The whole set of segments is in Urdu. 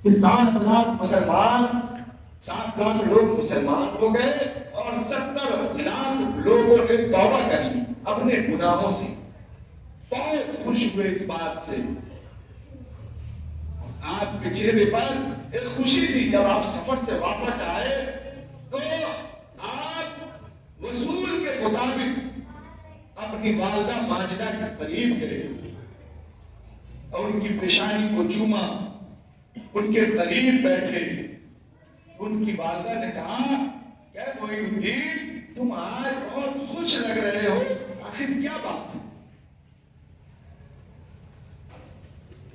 کہ 7 لاکھ لوگ مسلمان ہو گئے اور 70 لاکھ لوگوں نے توبہ کر لی اپنے گناہوں سے. بہت خوش ہوئے اس بات سے. آپ کے چہرے پر ایک خوشی تھی جب آپ سفر سے واپس آئے تو آپ وصول کے مطابق اپنی والدہ ماجدہ کے قریب گئے اور ان کی پیشانی کو چوما, ان کے قریب بیٹھے. ان کی والدہ نے کہا کہ معین الدین تم آج بہت خوش لگ رہے ہو, آخر کیا بات ہے؟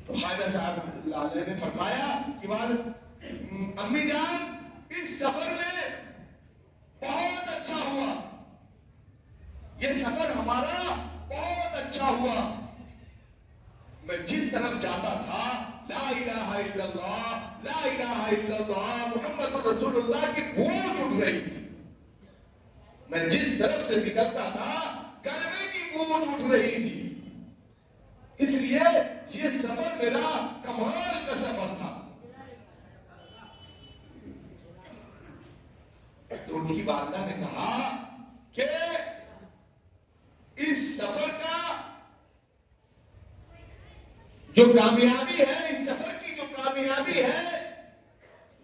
تو خواجہ صاحب رحمۃ اللہ علیہ نے فرمایا کہ والد امی جان اس سفر میں بہت اچھا ہوا, یہ سفر ہمارا بہت اچھا ہوا. میں جس طرف جاتا تھا لا الہ الا اللہ لا الہ الا اللہ محمد رسول اللہ کی گونج اٹھ رہی تھی. میں جس طرف سے نکلتا تھا کلمے کی گونج اٹھ رہی تھی. اس لیے یہ سفر میرا کمال کا سفر تھا. تو ان کی والدہ نے کہا کہ اس سفر کا جو کامیابی ہے, اس سفر کی جو کامیابی ہے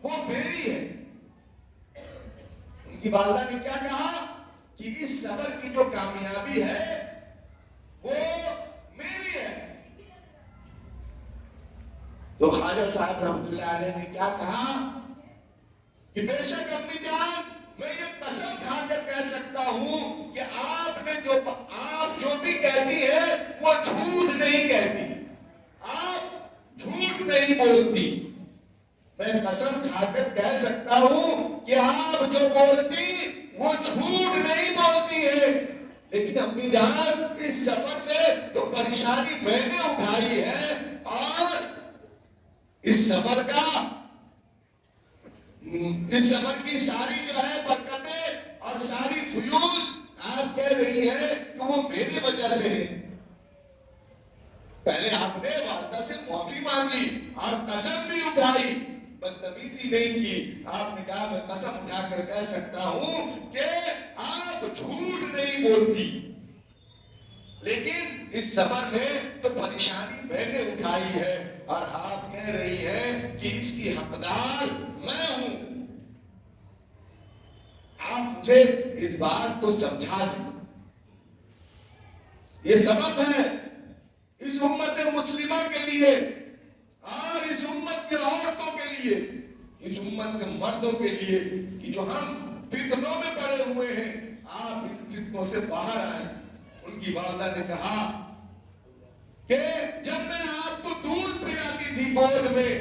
وہ میری ہے. ان کی والدہ نے کیا کہا کہ اس سفر کی جو کامیابی ہے وہ میری ہے. تو خواجہ صاحب رحمۃ اللہ علیہ نے کیا کہا کہ بے شک امی جان میں یہ قسم کھا کر کہہ سکتا ہوں کہ آپ جو بھی کہتی ہے وہ جھوٹ نہیں کہتی, آپ جھوٹ نہیں بولتی. میں قسم کھا کر کہہ سکتا ہوں کہ آپ جو بولتی وہ جھوٹ نہیں بولتی ہے. لیکن امی جان اس سفر میں تو پریشانی میں نے اٹھائی ہے اور اس سفر کی ساری جو ہے برکتیں اور ساری فیوز آپ کہہ رہی ہے کہ وہ میری وجہ سے ہے. پہلے آپ نے والدہ سے معافی مانگی اور قسم بھی اٹھائی, بدتمیزی نہیں کی. آپ نے کہا میں قسم اٹھا کر کہہ سکتا ہوں کہ آپ جھوٹ نہیں بولتی, لیکن اس سفر میں تو پریشانی میں نے اٹھائی ہے اور آپ کہہ رہی ہے کہ اس کی حقدار میں ہوں. آپ مجھے اس بات کو سمجھا دیں. یہ سبب ہے اس امت مسلمہ کے لیے اور اس امت کے عورتوں کے لیے, اس امت کے مردوں کے لیے کہ جو ہم فتنوں میں پڑے ہوئے ہیں, آپ ان فتنوں سے باہر آئیں. ان کی والدہ نے کہا کہ جب میں آپ کو دودھ پلاتی تھی گود میں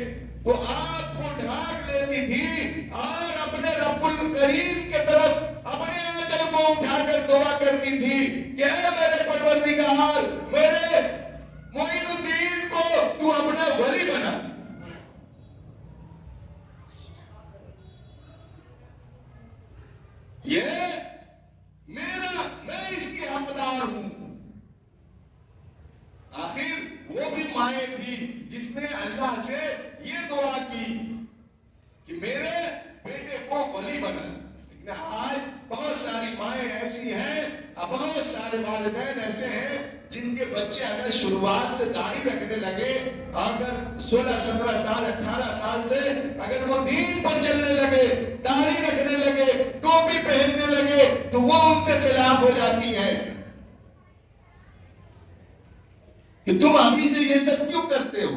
تو آپ کو ڈھانک لیتی تھی اور اپنے رب الکریم کے طرف اپنے آنچل کو اٹھا کر دعا کرتی تھی کہ اے میرے پروردگار, میرے معین الدین کو تو اپنا ولی بنا. یہ میں اس کی حقدار ہوں. آخر وہ بھی مائیں تھی جس نے اللہ سے یہ دعا کی کہ میرے بیٹے کو ولی بنا. لیکن آج بہت ساری مائیں ایسی ہیں, بہت سارے والدین ایسے ہیں جن کے بچے اگر شروعات سے داڑھی رکھنے لگے, اگر 16 17 سال 18 سال سے اگر وہ دین پر چلنے لگے, داڑھی رکھنے لگے, ٹوپی پہننے لگے, تو وہ ان سے خلاف ہو جاتی ہیں کہ تم ابھی سے یہ سب کیوں کرتے ہو,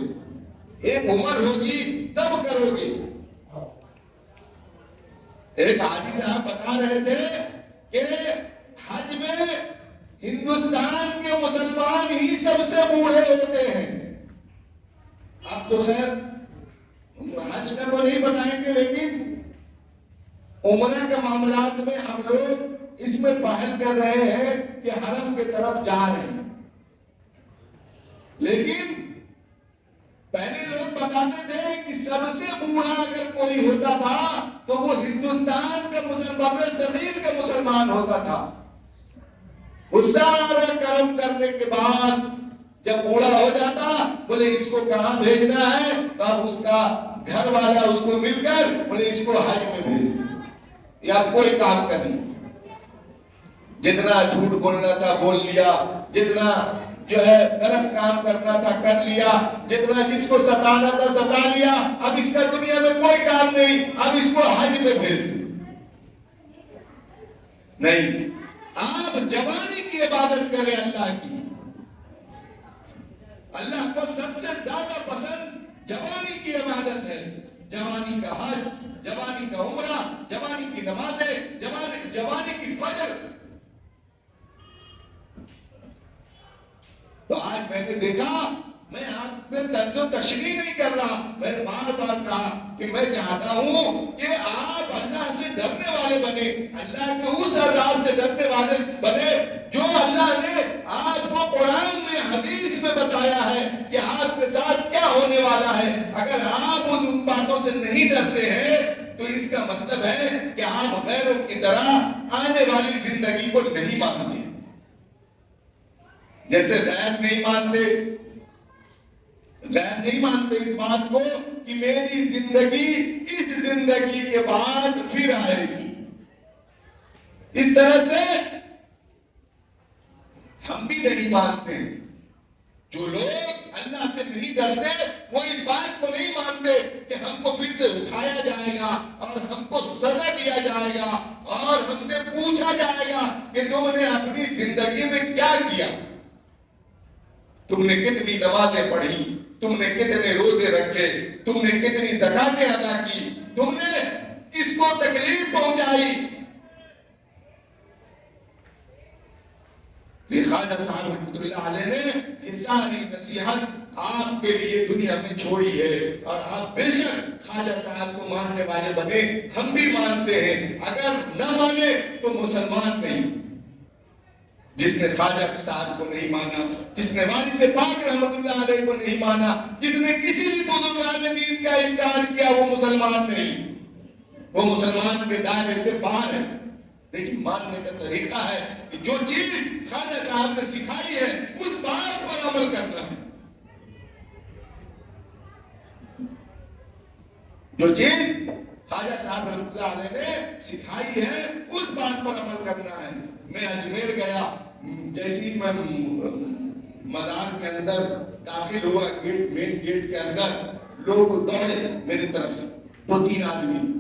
ایک عمر ہوگی تب کرو گے. ایک حاجی صاحب بتا رہے تھے کہ حج میں ہندوستان کے مسلمان ہی سب سے بوڑھے ہوتے ہیں. اب تو خیر حج کا تو نہیں بتائیں گے, لیکن عمرہ کے معاملات میں ہم لوگ اس میں پہل کر رہے ہیں کہ حرم کی طرف جا رہے ہیں. لیکن پہلے لوگ بتاتے تھے کہ سب سے بوڑھا اگر کوئی ہوتا تھا تو وہ ہندوستان کا مسلمان صغیر کا مسلمان ہوتا تھا. وہ سارا کرم کرنے کے بعد جب بوڑھا ہو جاتا, بولے اس کو کہاں بھیجنا ہے, تو اب اس کا گھر والا اس کو مل کر بولے اس کو حج میں بھیج دو، یا کوئی کام کا نہیں. جتنا جھوٹ بولنا تھا بول لیا، جتنا جو ہے غلط کام کرنا تھا کر لیا، جتنا جس کو ستانا تھا ستا لیا. اب اس کا دنیا میں کوئی کام نہیں، اب اس کو حج میں بھیج دو. نہیں، آپ جوانی کی عبادت کریں اللہ کی. اللہ کو سب سے زیادہ پسند جوانی کی عبادت ہے. جوانی کا حج، جوانی کا عمرہ، جوانی کی نمازیں، جوانی کی فجر. تو آج میں نے دیکھا، میں آپ میں طنز و تشریح نہیں کر رہا، میں نے بار بار کہا کہ میں چاہتا ہوں کہ آپ اللہ سے ڈرنے والے بنے، اللہ کے اس عذاب سے ڈرنے والے بنے جو اللہ نے آپ کو قرآن میں حدیث میں بتایا ہے کہ آپ کے ساتھ کیا ہونے والا ہے. اگر آپ ان باتوں سے نہیں ڈرتے ہیں تو اس کا مطلب ہے کہ آپ غیروں کی طرح آنے والی زندگی کو نہیں مانتے. جیسے غیر نہیں مانتے اس بات کو کہ میری زندگی اس زندگی کے بعد پھر آئے گی. اس طرح سے ہم بھی نہیں مانتے. جو لوگ اللہ سے نہیں ڈرتے وہ اس بات کو نہیں مانتے کہ ہم کو پھر سے اٹھایا جائے گا اور ہم کو سزا دیا جائے گا اور ہم سے پوچھا جائے گا کہ تم نے اپنی زندگی میں کیا کیا. تم نے کتنی نمازیں پڑھی، تم نے کتنے روزے رکھے، تم نے کتنی زکاتیں ادا کی، تم نے کس کو تکلیف پہنچائی. خواجہ صاحب رحمۃ اللہ علیہ نے یہ ساری نصیحت آپ کے لیے دنیا میں چھوڑی ہے. اور آپ بے شک خواجہ صاحب کو ماننے والے بنے، ہم بھی مانتے ہیں. اگر نہ مانے تو مسلمان نہیں. جس نے خواجہ صاحب کو نہیں مانا، جس نے وارث پاک رحمۃ اللہ علیہ کو نہیں مانا، جس نے کسی بھی بزرگان دین کا انکار کیا، وہ مسلمان نہیں، وہ مسلمان کے دائرے سے باہر ہے. لیکن ماننے کا طریقہ ہے کہ جو چیز خواجہ صاحب نے سکھائی ہے اس بات پر عمل کرنا ہے. جو چیز خواجہ صاحب رحمۃ اللہ علیہ نے سکھائی ہے اس بات پر عمل کرنا ہے. میں اجمیر گیا، جیسی میں مزار کے اندر داخل ہوا، مین گیٹ کے اندر لوگ دوڑے میری طرف. 2-3 آدمی،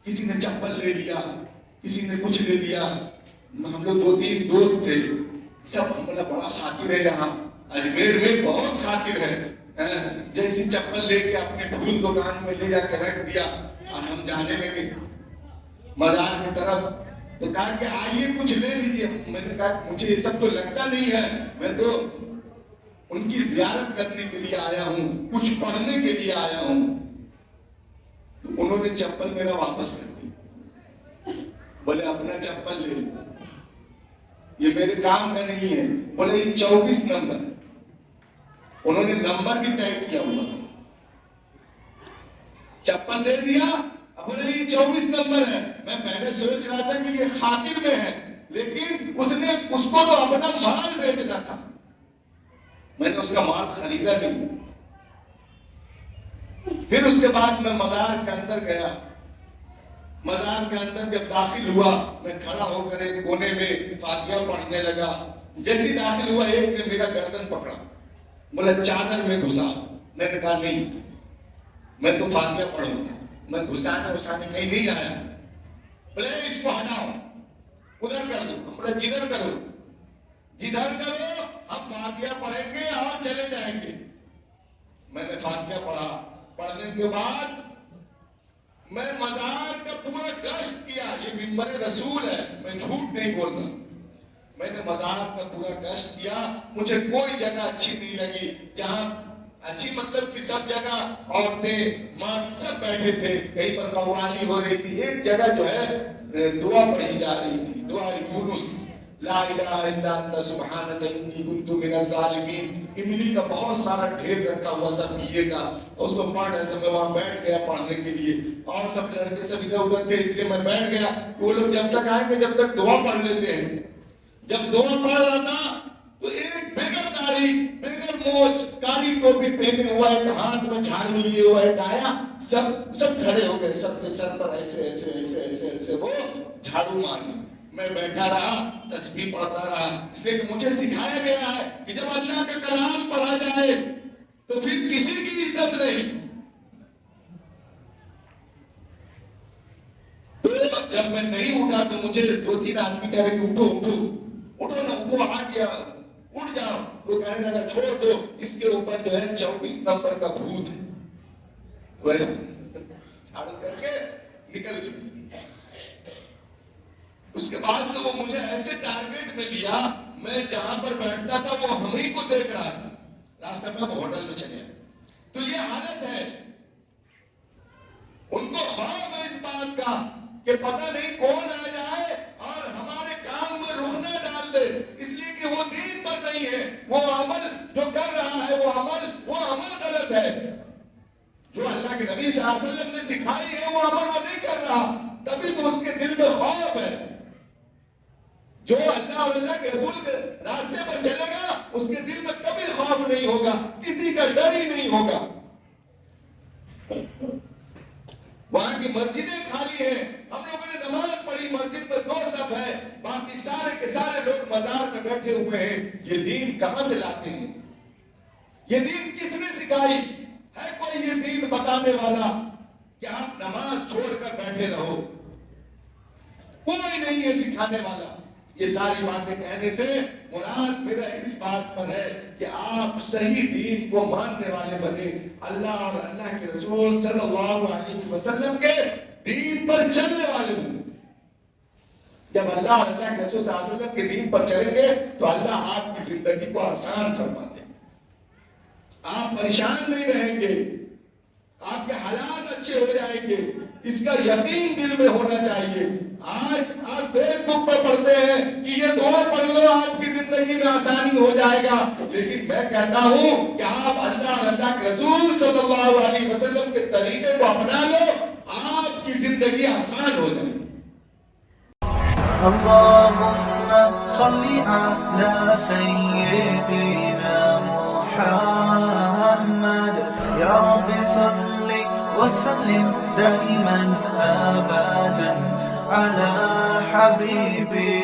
کسی نے چپل لے لیا، کسی نے کچھ لے لیا. ہم لوگ 2-3 دوست تھے، سب ہم بولا بڑا خاطر ہے یہاں اجمیر میں، بہت خاطر ہے. جیسی چپل لے کے اپنے پھول دکان میں لے جا کے رکھ دیا اور ہم جانے لگے مزار کی طرف. تو کہا کہ آئیے کچھ لے لیجیے. میں نے کہا مجھے یہ سب تو لگتا نہیں ہے، میں تو ان کی زیارت کرنے کے لیے آیا ہوں، کچھ پڑھنے کے لیے آیا ہوں. تو انہوں نے چپل میرا واپس کر دی. بولے اپنا چپل لے لو، یہ میرے کام کا نہیں ہے. بولے یہ 24 نمبر ہے. انہوں نے نمبر بھی طے کیا ہوا، چپل دے دیا. اب بولے یہ 24 نمبر ہے. میں پہلے سوچ رہا تھا کہ یہ خاطر میں ہے، لیکن اس کو تو اپنا مال بیچنا تھا. میں نے اس کا مال خریدا نہیں. پھر اس کے بعد میں مزار کے اندر گیا. مزار کے اندر جب داخل ہوا، میں کھڑا ہو کر ایک کونے میں فاتحہ پڑھنے لگا. جیسے داخل ہوا ایک نے میرا گردن پکڑا، بولا چادر میں گھسا. میں نے کہا نہیں، میں تو فاتحہ پڑھوں گا، میں گھسانے کہیں نہیں آیا. بولے اس کو ہٹاؤ، ادھر کر دو. بولے جدھر کرو ہم فاتحہ پڑھیں گے اور چلے جائیں گے. میں نے فاتحہ پڑھا. پڑھنے کے بعد میں مزار کا پورا گشت کیا. یہ منبر رسول ہے، میں جھوٹ نہیں بول رہا. میں نے مزار کا پورا گشت کیا. مجھے کوئی جگہ اچھی نہیں لگی. جہاں اچھی مطلب کہ سب جگہ عورتیں مرد سب بیٹھے تھے، کہیں پر قوالی ہو رہی تھی. ایک جگہ جو ہے دعا پڑھی جا رہی تھی، دعا یونس، لا الہ الا انت سبحانک انی کنت من الظالمین. املی کا بہت سارا ڈھیر رکھا ہوا تھا پیے کا، اس میں پڑھ رہے تھے. میں وہاں بیٹھ گیا پڑھنے کے لیے، اور سب لڑکے سب ادھر ادھر تھے، اس لیے میں بیٹھ گیا. وہ لوگ جب تک آئیں گے جب تک دعا پڑھ لیتے ہیں. جب دعا پڑھ رہا تھا تو ایک بغیر داڑھی بغیر موچھ کالی ٹوپی پہنے ہوا ایک ہاتھ میں جھاڑو لیے ہوا ایک آیا, سب کھڑے ہو گئے, سب کے سر پر ایسے ایسے ایسے ایسے ایسے وہ جھاڑو مارنا. میں بیٹھا رہا, تسبیح پڑھتا رہا, اس لیے کہ مجھے سکھایا گیا ہے کہ جب اللہ کا کلام پڑھا جائے تو پھر کسی کی عزت نہیں. تو جب میں نہیں اٹھا تو مجھے 2-3 آدمی کہہ رہے کہ اٹھو اٹھو اٹھو نا, اٹھو, آ گیا, اٹھ جاؤ. وہ کہنے لگا چھوڑ دو, اس کے اوپر جو ہے 24 نمبر کا بھوت ہے. جھاڑو کر کے نکل گئی. اس کے بعد سے وہ مجھے ایسے ٹارگیٹ میں لیا, میں جہاں پر بیٹھتا تھا وہ ہم ہی کو دیکھ رہا تھا. لاسٹ میں ہوٹل میں چلے. تو یہ حالت ہے. ان کو خوف ہے اس بات کا کہ پتہ نہیں کون آ جائے اور ہمارے کام میں رونا ڈال دے, اس لیے کہ وہ دین پر نہیں ہے. وہ عمل جو کر رہا ہے وہ عمل غلط ہے. جو اللہ کے نبی صلی اللہ علیہ وسلم نے سکھائی ہے وہ عمل وہ نہیں کر رہا, تبھی تو اس کے دل میں خوف ہے. جو اللہ اور اللہ کے رسول کے راستے پر چلے گا اس کے دل میں کبھی خوف نہیں ہوگا, کسی کا ڈر ہی نہیں ہوگا. وہاں کی مسجدیں خالی ہیں, ہم لوگوں نے نماز پڑھی, مسجد میں 2 صف ہے, باقی سارے کے سارے لوگ مزار میں بیٹھے ہوئے ہیں. یہ دین کہاں سے لاتے ہیں؟ یہ دین کس نے سکھائی ہے؟ کوئی یہ دین بتانے والا کہ آپ نماز چھوڑ کر بیٹھے رہو؟ کوئی نہیں ہے سکھانے والا. یہ ساری باتیں کہنے سے مراد میرا اس بات پر ہے کہ آپ صحیح دین کو ماننے والے بنے, اللہ اور اللہ کے رسول صلی اللہ علیہ وسلم کے دین پر چلنے والے بنے. جب اللہ اور اللہ کے رسول صلی اللہ علیہ وسلم کے دین پر چلیں گے تو اللہ آپ کی زندگی کو آسان فرما دے. آپ پریشان نہیں رہیں گے, آپ کے حالات اچھے ہو جائیں گے. اس کا یقین دل میں ہونا چاہیے. آج آپ فیس بک پر پڑھتے ہیں کہ یہ دعا پڑھ لو آپ کی زندگی میں آسانی ہو جائے گا, لیکن میں کہتا ہوں کہ آپ اللہ اور اللہ کے رسول صلی اللہ علیہ وسلم کے طریقے کو اپنا لو, آپ کی زندگی آسان ہو جائے. اللهم صل على سيدنا محمد يا رب صل وسلم دائما أبدا على حبيبي